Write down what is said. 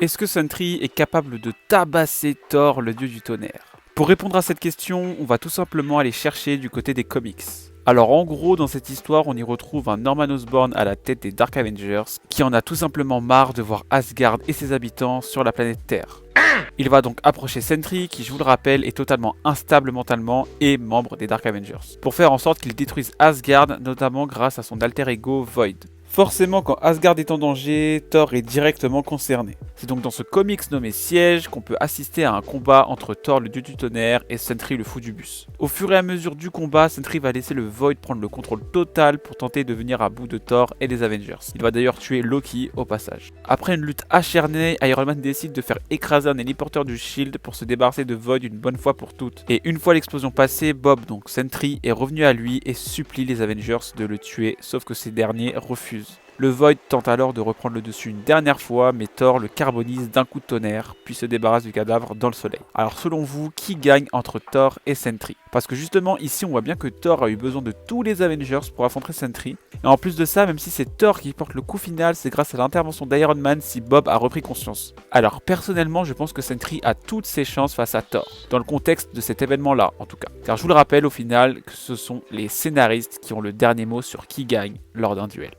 Est-ce que Sentry est capable de tabasser Thor, le dieu du tonnerre? Pour répondre à cette question, on va tout simplement aller chercher du côté des comics. Alors en gros, dans cette histoire, on y retrouve un Norman Osborn à la tête des Dark Avengers qui en a tout simplement marre de voir Asgard et ses habitants sur la planète Terre. Il va donc approcher Sentry qui, je vous le rappelle, est totalement instable mentalement et membre des Dark Avengers, pour faire en sorte qu'il détruise Asgard, notamment grâce à son alter ego Void. Forcément, quand Asgard est en danger, Thor est directement concerné. C'est donc dans ce comics nommé Siège qu'on peut assister à un combat entre Thor le dieu du tonnerre et Sentry le fou du bus. Au fur et à mesure du combat, Sentry va laisser le Void prendre le contrôle total pour tenter de venir à bout de Thor et des Avengers. Il va d'ailleurs tuer Loki au passage. Après une lutte acharnée, Iron Man décide de faire écraser un héliporteur du Shield pour se débarrasser de Void une bonne fois pour toutes. Et une fois l'explosion passée, Bob, donc Sentry, est revenu à lui et supplie les Avengers de le tuer, sauf que ces derniers refusent. Le Void tente alors de reprendre le dessus une dernière fois, mais Thor le carbonise d'un coup de tonnerre, puis se débarrasse du cadavre dans le soleil. Alors selon vous, qui gagne entre Thor et Sentry? Parce que justement ici on voit bien que Thor a eu besoin de tous les Avengers pour affronter Sentry. Et en plus de ça, même si c'est Thor qui porte le coup final, c'est grâce à l'intervention d'Iron Man si Bob a repris conscience. Alors personnellement, je pense que Sentry a toutes ses chances face à Thor, dans le contexte de cet événement-là en tout cas. Car je vous le rappelle au final que ce sont les scénaristes qui ont le dernier mot sur qui gagne lors d'un duel.